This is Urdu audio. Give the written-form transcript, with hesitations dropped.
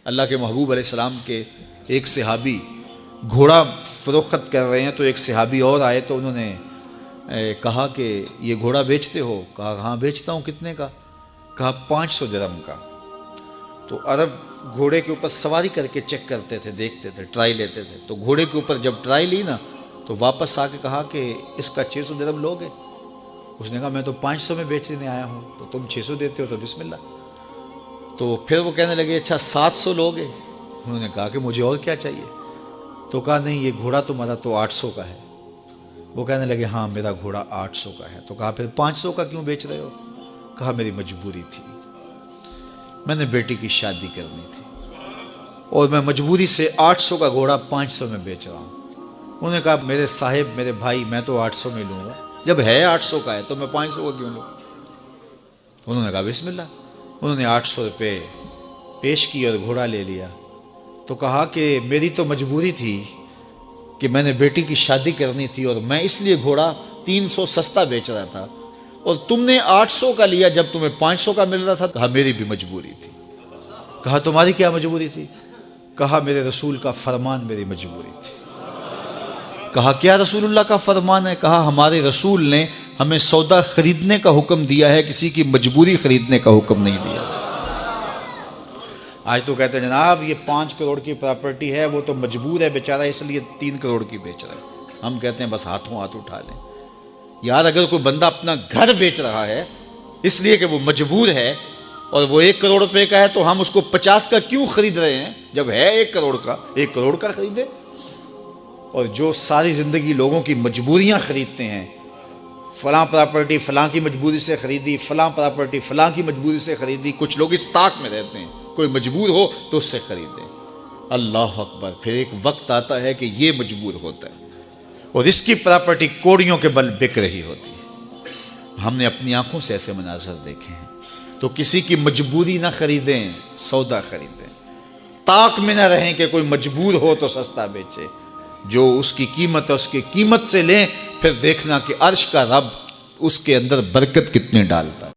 اللہ کے محبوب علیہ السلام کے ایک صحابی گھوڑا فروخت کر رہے ہیں، تو ایک صحابی اور آئے تو انہوں نے کہا کہ یہ گھوڑا بیچتے ہو؟ کہا ہاں بیچتا ہوں۔ کتنے کا؟ کہا 500 درہم کا۔ تو عرب گھوڑے کے اوپر سواری کر کے چیک کرتے تھے، دیکھتے تھے، ٹرائی لیتے تھے۔ تو گھوڑے کے اوپر جب ٹرائی لی نا تو واپس آ کے کہا کہ اس کا 600 درہم لوگے؟ اس نے کہا میں تو 500 میں بیچنے آیا ہوں، تو تم 600 دیتے ہو تو بسم اللہ۔ تو پھر وہ کہنے لگے اچھا 700 لوگے؟ انہوں نے کہا کہ مجھے اور کیا چاہیے؟ تو کہا نہیں یہ گھوڑا تمہارا تو 800 کا ہے۔ وہ کہنے لگے ہاں میرا گھوڑا 800 کا ہے۔ تو کہا پھر 500 کا کیوں بیچ رہے ہو؟ کہا میری مجبوری تھی، میں نے بیٹی کی شادی کرنی تھی اور میں مجبوری سے 800 کا گھوڑا 500 میں بیچ رہا ہوں۔ انہوں نے کہا میرے صاحب میرے بھائی میں تو 800 میں لوں گا، جب ہے 800 کا ہے تو میں 500 کا کیوں لوں؟ انہوں نے کہا بسم اللہ۔ انہوں نے 800 روپے پیش کی اور گھوڑا لے لیا۔ تو کہا کہ میری تو مجبوری تھی کہ میں نے بیٹی کی شادی کرنی تھی اور میں اس لیے گھوڑا 300 سستا بیچ رہا تھا، اور تم نے 800 کا لیا جب تمہیں 500 کا مل رہا تھا۔ کہا میری بھی مجبوری تھی۔ کہا تمہاری کیا مجبوری تھی؟ کہا میرے رسول کا فرمان میری مجبوری تھی۔ کہا کیا رسول اللہ کا فرمان ہے؟ کہا ہمارے رسول نے ہمیں سودا خریدنے کا حکم دیا ہے، کسی کی مجبوری خریدنے کا حکم نہیں دیا۔ آج تو کہتے ہیں جناب یہ 5 کروڑ کی پراپرٹی ہے، وہ تو مجبور ہے بیچارہ اس لیے 3 کروڑ کی بیچ رہا ہے۔ ہم کہتے ہیں بس ہاتھوں ہاتھ اٹھا لیں۔ یار اگر کوئی بندہ اپنا گھر بیچ رہا ہے اس لیے کہ وہ مجبور ہے اور وہ 1 کروڑ روپے کا ہے، تو ہم اس کو 50 کا کیوں خرید رہے ہیں؟ جب ہے 1 کروڑ کا، 1 کروڑ کا خریدے۔ اور جو ساری زندگی لوگوں کی مجبوریاں خریدتے ہیں، فلاں پراپرٹی فلاں کی مجبوری سے خریدی، فلاں پراپرٹی فلاں کی مجبوری سے خریدی۔ کچھ لوگ اس طاق میں رہتے ہیں کوئی مجبور ہو تو اس سے خریدیں۔ اللہ اکبر، پھر ایک وقت آتا ہے کہ یہ مجبور ہوتا ہے اور اس کی پراپرٹی کوڑیوں کے بل بک رہی ہوتی ہے۔ ہم نے اپنی آنکھوں سے ایسے مناظر دیکھے ہیں۔ تو کسی کی مجبوری نہ خریدیں، سودا خریدیں۔ طاق میں نہ رہیں کہ کوئی مجبور ہو تو سستا بیچے۔ جو اس کی قیمت ہے اس کی قیمت سے لیں، پھر دیکھنا کہ عرش کا رب اس کے اندر برکت کتنے ڈالتا ہے۔